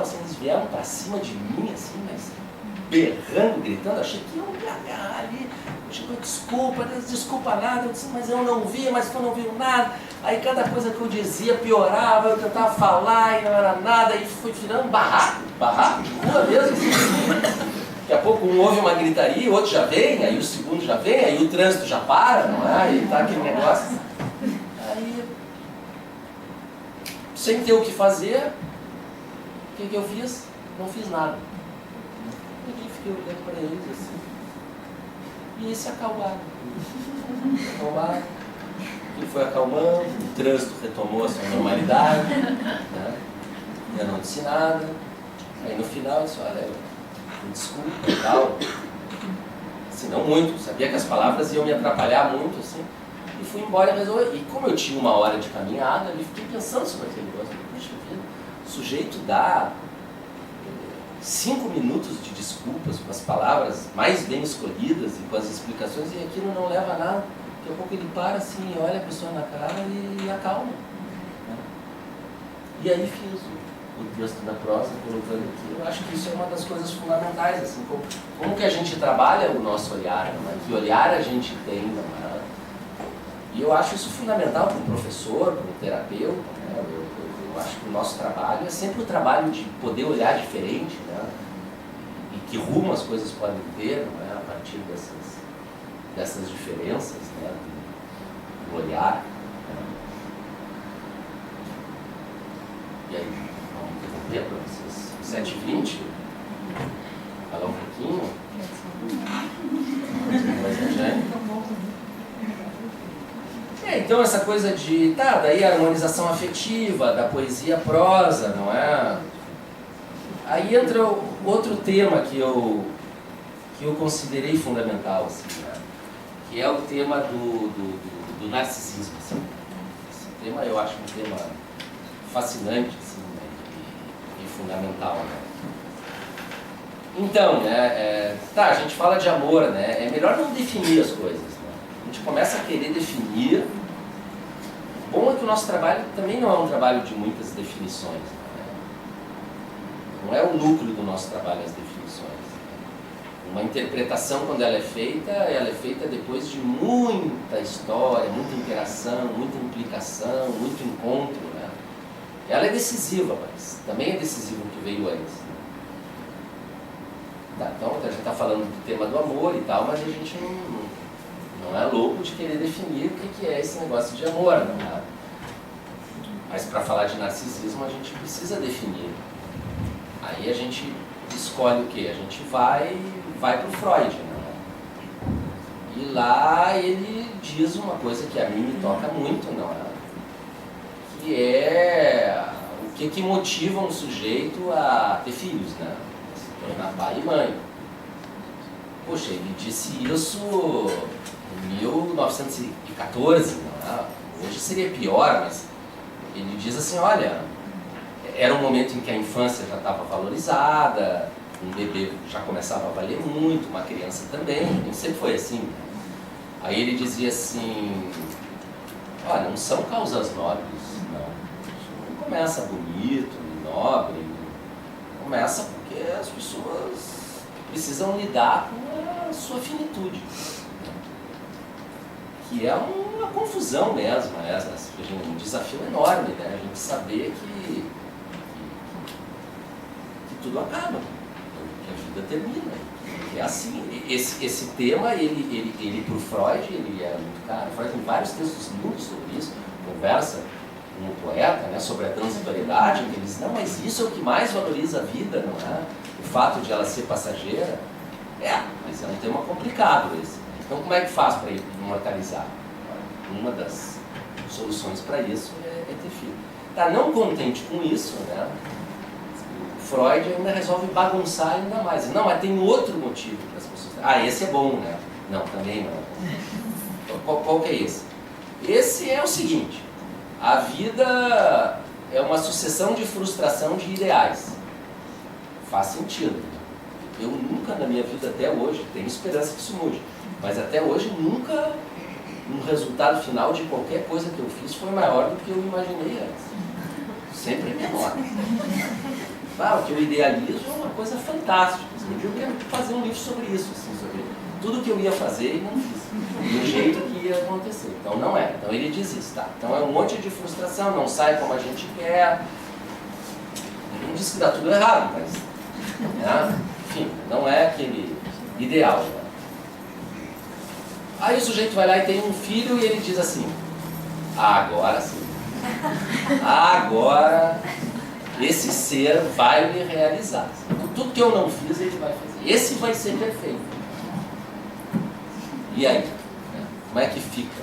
assim, eles vieram para cima de mim, assim, mas berrando, gritando, achei que iam me agarrar ali. Eu disse, desculpa, desculpa nada, eu disse, mas eu não vi, mas tu não viu nada. Aí cada coisa que eu dizia piorava, eu tentava falar e não era nada, e fui virando barraco de rua mesmo. Daqui a pouco um ouve uma gritaria, o outro já vem, aí o segundo já vem, aí o trânsito já para, não é? Aí tá aquele negócio. Aí, sem ter o que fazer, o que eu fiz? Não fiz nada. Eu fiquei olhando para eles assim. E eles se acalmaram. Ele foi acalmando, o trânsito retomou a sua normalidade, né? Eu não disse nada. Aí no final eu disse, olha, me desculpa e tal. Assim, não muito, sabia que as palavras iam me atrapalhar muito, assim. E fui embora e resolvi. E como eu tinha 1 hora de caminhada, eu fiquei pensando sobre aquele negócio. Puxa vida, o sujeito dá 5 minutos de desculpas com as palavras mais bem escolhidas e com as explicações, e aquilo não leva a nada. Daqui a pouco ele para assim, olha a pessoa na cara e acalma. E aí fiz o texto da prosa, colocando aqui. Eu acho que isso é uma das coisas fundamentais, assim, como que a gente trabalha o nosso olhar, né? Que olhar a gente tem, né? E eu acho isso fundamental para um professor, para um terapeuta, né? Eu acho que o nosso trabalho é sempre o trabalho de poder olhar diferente, né? E que rumo as coisas podem ter, né? A partir dessas diferenças, né? Do olhar. Né? E aí, vamos interromper para vocês. 7h20, falar um pouquinho. Então essa coisa de, daí a harmonização afetiva, da poesia prosa, não é? Aí entra outro tema que eu considerei fundamental, assim, né? Que é o tema do narcisismo, assim. Esse tema eu acho um tema fascinante, assim, né? E fundamental, né? Então, né, a gente fala de amor, né? É melhor não definir as coisas, né? A gente começa a querer definir. O bom é que o nosso trabalho também não é um trabalho de muitas definições, né? Não é o núcleo do nosso trabalho as definições. Uma interpretação, quando ela é feita depois de muita história, muita interação, muita implicação, muito encontro, né? Ela é decisiva, mas também é decisivo o que veio antes. Então a gente está falando do tema do amor e tal, mas a gente não é louco de querer definir o que é esse negócio de amor, não é? Mas para falar de narcisismo a gente precisa definir. Aí a gente escolhe o quê? A gente vai para o Freud, né? E lá ele diz uma coisa que a mim me toca muito, não é? Que é o que motiva um sujeito a ter filhos, né? Na pai e mãe. Poxa, ele disse isso em 1914, não é? Hoje seria pior, mas ele diz assim, olha, era um momento em que a infância já estava valorizada, um bebê já começava a valer muito, uma criança também, nem sempre foi assim. Aí ele dizia assim, olha, não são causas nobres, não. Não começa bonito, nobre, começa porque as pessoas precisam lidar com a sua finitude, que é uma confusão mesmo, um desafio enorme, né? A gente saber que tudo acaba, que a vida termina, é assim. Esse tema, ele para o Freud, ele é muito caro. Freud tem vários textos lindos sobre isso, conversa com o poeta, né, sobre a transitoriedade, que ele diz, não, mas isso é o que mais valoriza a vida, não é? O fato de ela ser passageira, mas é um tema complicado esse. Então como é que faz para imortalizar? Uma das soluções para isso é ter filho. Não contente com isso, né, o Freud ainda resolve bagunçar ainda mais. Não, mas tem outro motivo para as pessoas. Esse é bom, né? Não, também não. Qual que é esse? Esse é o seguinte. A vida é uma sucessão de frustração de ideais. Faz sentido. Eu nunca na minha vida até hoje, tenho esperança que isso mude, mas até hoje nunca um resultado final de qualquer coisa que eu fiz foi maior do que eu imaginei antes. Sempre menor. O que eu idealizo é uma coisa fantástica. Um dia eu quero fazer um livro sobre isso, assim, sobre tudo que eu ia fazer e não fiz. Do jeito que ia acontecer. Então não é. Então ele diz isso, tá? Então é um monte de frustração, não sai como a gente quer. Não diz que dá tudo errado, mas enfim, não é aquele ideal. Né? Aí o sujeito vai lá e tem um filho e ele diz assim, agora sim. Agora esse ser vai me realizar. Tudo que eu não fiz, ele vai fazer. Esse vai ser perfeito. E aí? Como é que fica?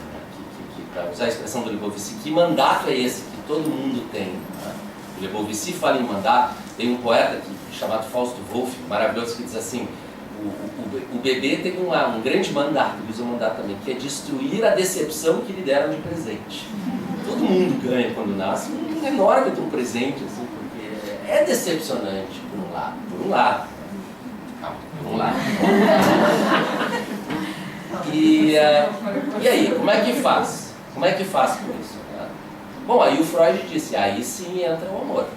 para usar a expressão do Lebovici, que mandato é esse que todo mundo tem? Né? O Lebovici fala em mandato. Tem um poeta chamado Fausto Wolff, maravilhoso, que diz assim: o bebê tem um grande mandato, ele usa um mandato também, que é destruir a decepção que lhe deram de presente. Todo mundo ganha quando nasce um enorme de um presente, assim, porque é decepcionante, por um lado. E aí, como é que faz? Como é que faz com isso? Né? Bom, aí o Freud disse, aí sim entra o amor.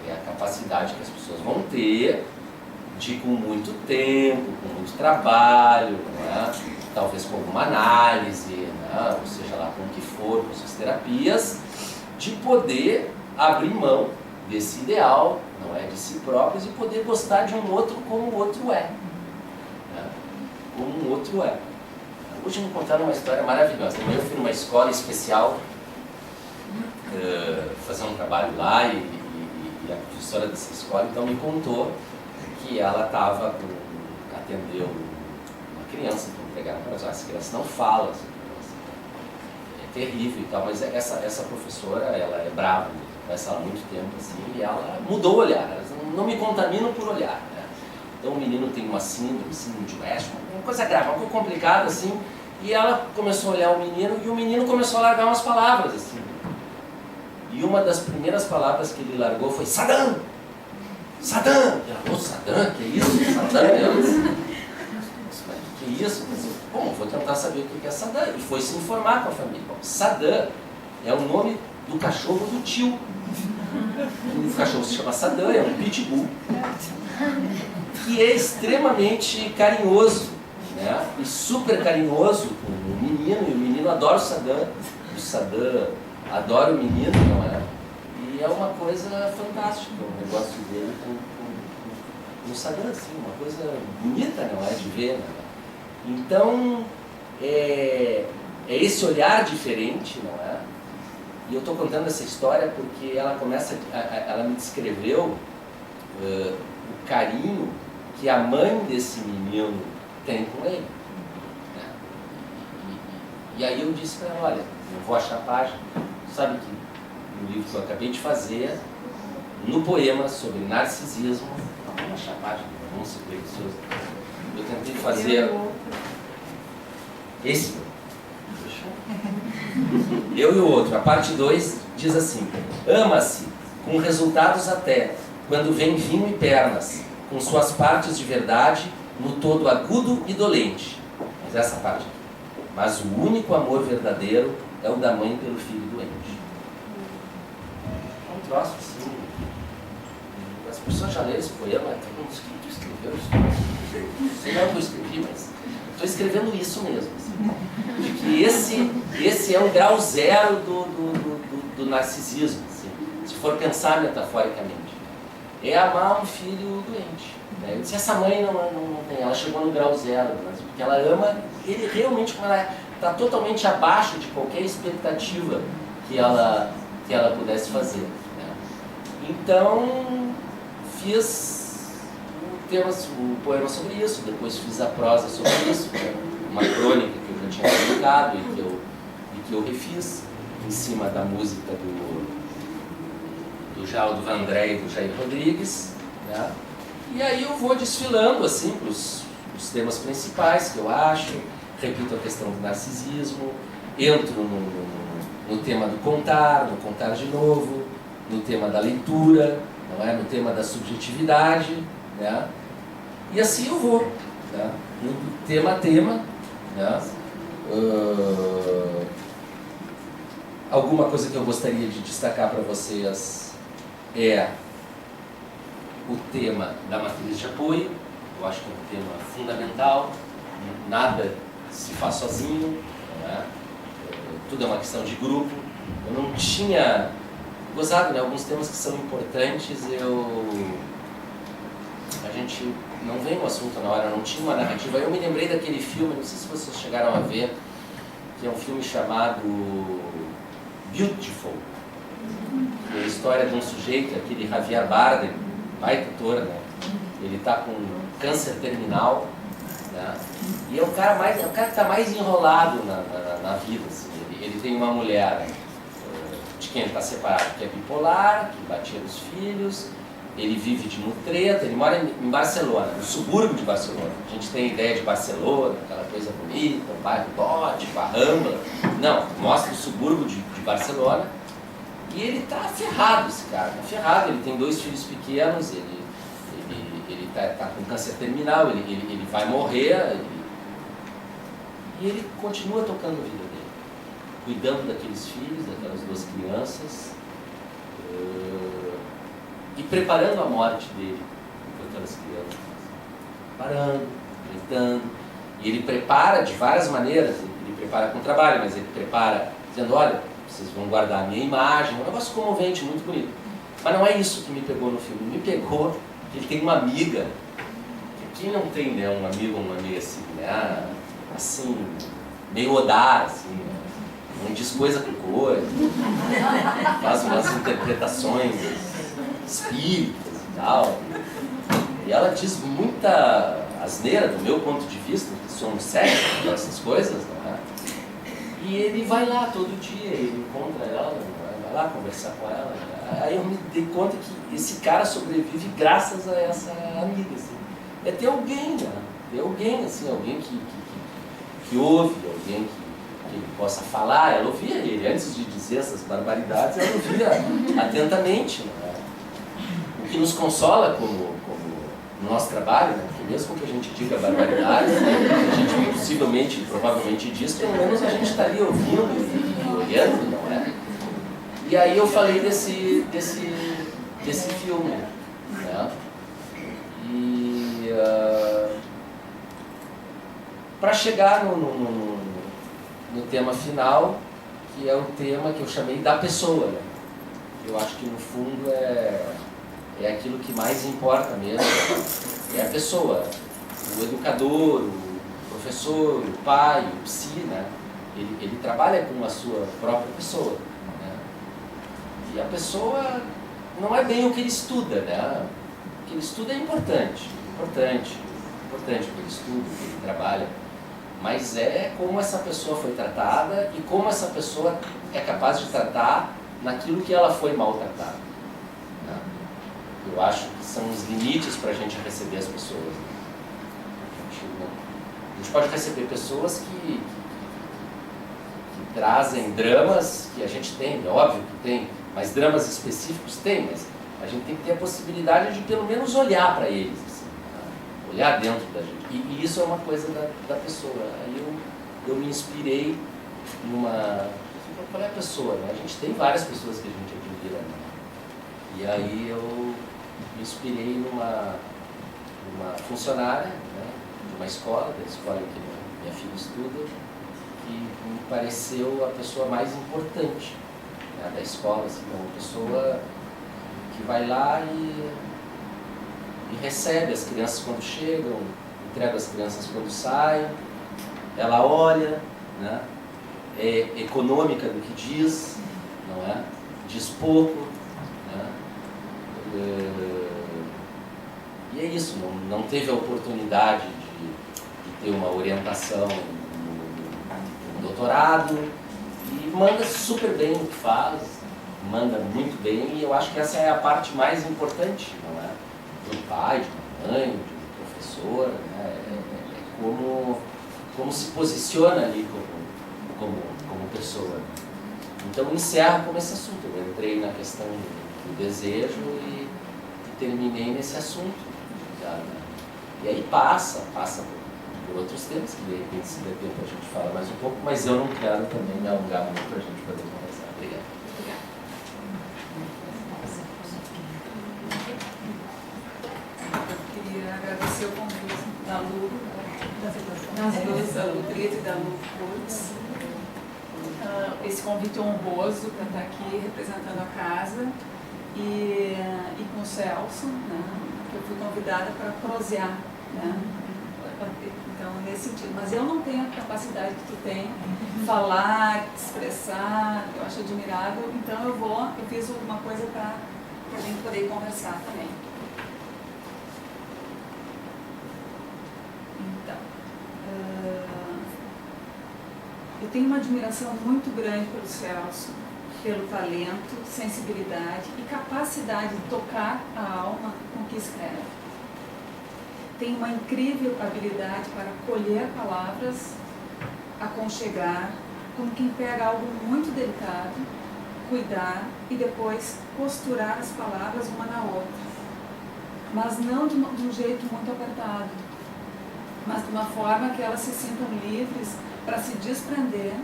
É a capacidade que as pessoas vão ter de, com muito tempo, com muito trabalho, né? Talvez com alguma análise, né? Ou seja lá com o que for, com suas terapias, de poder abrir mão desse ideal, não é, de si próprios, e poder gostar de um outro como o outro é. Né? Como um outro é. Hoje me contaram uma história maravilhosa. Eu fui numa escola especial fazer um trabalho lá e a professora dessa escola então me contou que ela atendeu uma criança que entregaram para ela. Essa criança não fala, essa criança é terrível e tal, mas essa professora, ela é brava, conhece ela há muito tempo assim, e ela mudou o olhar. Elas não me contaminam por olhar. Né? Então o menino tem uma síndrome de West, uma coisa grave, uma coisa complicada assim, e ela começou a olhar o menino e o menino começou a largar umas palavras assim. E uma das primeiras palavras que ele largou foi Saddam! Saddam! E ela falou, Saddam? Que isso? Saddam? Que isso? Bom, vou tentar saber o que é Saddam. E foi se informar com a família. Bom, Saddam é o nome do cachorro do tio. O cachorro se chama Saddam, é um pitbull. Que é extremamente carinhoso, né? E super carinhoso com o menino. E o menino adora o Saddam. O Saddam adora o menino, não é? E é uma coisa fantástica o negócio dele com o Saddam, assim, uma coisa bonita, não é? De ver, não é? Então, é esse olhar diferente, não é? E eu estou contando essa história porque ela me descreveu o carinho que a mãe desse menino tem com ele. Né? E aí eu disse para ela, olha, eu vou achar a página. Sabe que no livro que eu acabei de fazer, no poema sobre narcisismo, vamos achar a página, vamos ser preguiçoso. Eu tentei fazer esse. Eu e o outro. A parte 2 diz assim: ama-se com resultados até quando vem vinho e pernas, com suas partes de verdade no todo agudo e dolente. Mas essa parte aqui. Mas o único amor verdadeiro é o da mãe pelo filho doente. É um troço assim. As pessoas já leram esse poema, todo mundo tu escreveu isso. Não sei lá o que eu escrevi, mas estou escrevendo isso mesmo. Assim. De que esse é o grau zero do narcisismo, assim, se for pensar metaforicamente. É amar um filho doente. Né? Eu disse, essa mãe não tem, ela chegou no grau zero, mas porque ela ama ele realmente, como ela está totalmente abaixo de qualquer expectativa que ela pudesse fazer. Né? Então, fiz o poema sobre isso, depois fiz a prosa sobre isso, uma crônica que eu já tinha publicado e que eu refiz em cima da música do Geraldo Vandré e do Jair Rodrigues. Né? E aí eu vou desfilando assim para os temas principais que eu acho, repito a questão do narcisismo, entro no tema do contar, no contar de novo, no tema da leitura, não é? No tema da subjetividade, né? E assim eu vou, né? Tema a tema, né? Alguma coisa que eu gostaria de destacar para vocês é o tema da matriz de apoio. Eu acho que é um tema fundamental, nada se faz sozinho, não é? Tudo é uma questão de grupo. Eu não tinha gozado, né? Alguns temas que são importantes, a gente não vem no assunto na hora, não tinha uma narrativa. Eu me lembrei daquele filme, não sei se vocês chegaram a ver, que é um filme chamado Beautiful, que é a história de um sujeito, aquele Javier Bardem, baita ator, né? Ele está com câncer terminal, né? E é o cara que está mais enrolado na vida. Assim. Ele tem uma mulher de quem ele está separado, que é bipolar, que batia nos filhos, ele vive de mutreta, ele mora em Barcelona, no subúrbio de Barcelona. A gente tem ideia de Barcelona, aquela coisa bonita, o bairro gótico, a Rambla. Não, mostra o subúrbio de Barcelona. E ele está ferrado, esse cara, está ferrado. Ele tem 2 filhos pequenos, ele tá com câncer terminal, ele vai morrer. E ele continua tocando a vida dele, cuidando daqueles filhos, daquelas 2 crianças. E preparando a morte dele com aquelas crianças. Parando, gritando. E ele prepara de várias maneiras. Ele prepara com trabalho, mas ele prepara dizendo, olha, vocês vão guardar a minha imagem. Um negócio comovente, muito bonito. Mas não é isso que me pegou no filme. Me pegou que ele tem uma amiga. Quem não tem, né, um amigo ou uma amiga assim, né? Assim, meio Odar, assim, né? Não diz coisa com coisa. Faz umas interpretações espíritas e tal. E ela diz muita asneira, do meu ponto de vista, que somos céticos dessas coisas, né? E ele vai lá todo dia, ele encontra ela, vai lá conversar com ela. Aí eu me dei conta que esse cara sobrevive graças a essa amiga, assim. É ter alguém, né? Ter alguém, assim, alguém que ouve, alguém que ele possa falar. Ela ouvia ele, antes de dizer essas barbaridades, ela ouvia atentamente, né? O que nos consola como no nosso trabalho, né? Porque mesmo que a gente diga barbaridades, a gente possivelmente, provavelmente diz, pelo menos a gente está ali ouvindo e olhando, não é? E aí eu falei desse filme, né? E para chegar no tema final, que é o tema que eu chamei da pessoa, né? Eu acho que no fundo é aquilo que mais importa mesmo, é a pessoa, o educador, o professor, o pai, o psi, né? Ele trabalha com a sua própria pessoa, né? E a pessoa não é bem o que ele estuda, né? O que ele estuda é importante o que ele estuda, o que ele trabalha, mas é como essa pessoa foi tratada e como essa pessoa é capaz de tratar naquilo que ela foi maltratada, né? Eu acho que são os limites para a gente receber as pessoas, né? A gente pode receber pessoas que trazem dramas que a gente tem, é óbvio que tem, mas dramas específicos tem, mas a gente tem que ter a possibilidade de pelo menos olhar para eles, assim, né? Olhar dentro da gente. E isso é uma coisa da pessoa. Aí eu me inspirei numa... Qual é a pessoa, né? A gente tem várias pessoas que a gente admira, né? E aí eu me inspirei numa funcionária, né, de uma escola, da escola que minha filha estuda, que me pareceu a pessoa mais importante, né, da escola, assim, uma pessoa que vai lá e recebe as crianças quando chegam, entrega as crianças quando saem, ela olha, né, é econômica do que diz, não é? Diz pouco, né? E é isso, não teve a oportunidade de ter uma orientação no doutorado e manda super bem o que faz, manda muito bem, e eu acho que essa é a parte mais importante, não é? De um pai, de uma mãe, de um professor, né? Como se posiciona ali como pessoa. Então encerro com esse assunto, eu entrei na questão do desejo e terminei nesse assunto. Já, né? E aí passa por outros temas, que de repente se der tempo a gente fala mais um pouco, mas eu não quero também me alongar muito para a gente poder conversar. Obrigado. Eu queria agradecer o convite da Lu, das duas, da Lu Brito e da Lu Kurtz. Esse convite honroso para estar aqui representando a casa e com o Celso, né, que eu fui convidada para prosear, né, então nesse sentido, mas eu não tenho a capacidade que tu tem de falar, de expressar, eu acho admirável, então eu fiz alguma coisa para a gente poder conversar também. Então, Eu tenho uma admiração muito grande pelo Celso, pelo talento, sensibilidade e capacidade de tocar a alma com o que escreve. Tem uma incrível habilidade para colher palavras, aconchegar, como quem pega algo muito delicado, cuidar e depois costurar as palavras uma na outra. Mas não de um jeito muito apertado, mas de uma forma que elas se sintam livres para se desprender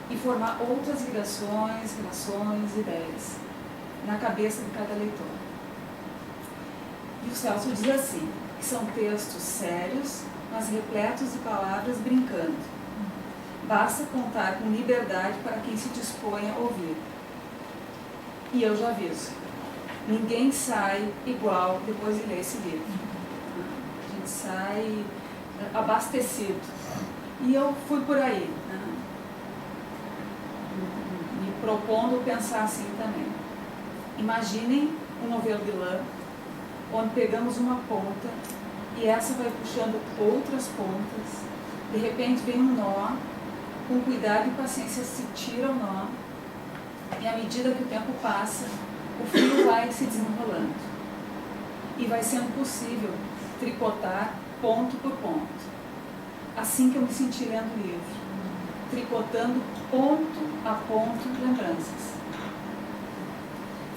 e formar outras ligações, relações, ideias na cabeça de cada leitor. E o Celso diz assim, que são textos sérios, mas repletos de palavras brincando. Basta contar com liberdade para quem se dispõe a ouvir. E eu já aviso, ninguém sai igual depois de ler esse livro. A gente sai abastecido. E eu fui por aí, né? Me propondo pensar assim também. Imaginem um novelo de lã, onde pegamos uma ponta e essa vai puxando outras pontas. De repente vem um nó, com cuidado e paciência se tira o nó, e à medida que o tempo passa, o fio vai se desenrolando. E vai sendo possível tricotar ponto por ponto. Assim que eu me senti lendo o livro, tricotando ponto a ponto lembranças.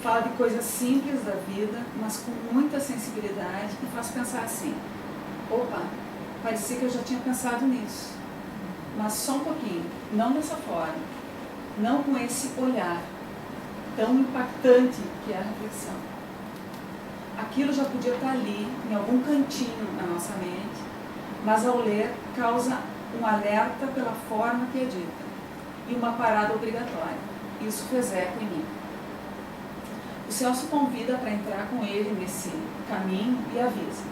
Fala de coisas simples da vida, mas com muita sensibilidade e faz pensar assim, opa, parecia que eu já tinha pensado nisso, mas só um pouquinho, não dessa forma, não com esse olhar tão impactante que é a reflexão. Aquilo já podia estar ali, em algum cantinho na nossa mente, mas ao ler causa um alerta pela forma que é dita e uma parada obrigatória. Isso fez eco em mim. O Celso convida para entrar com ele nesse caminho e avisa.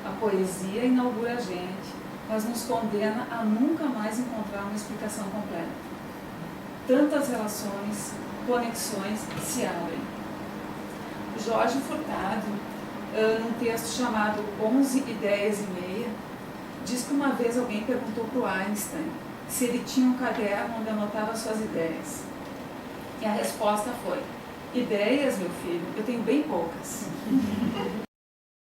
A poesia inaugura a gente, mas nos condena a nunca mais encontrar uma explicação completa. Tantas relações, conexões se abrem. Jorge Furtado, num texto chamado 11 ideias e meia, diz que uma vez alguém perguntou para o Einstein se ele tinha um caderno onde anotava suas ideias. E a resposta foi, ideias, meu filho, eu tenho bem poucas.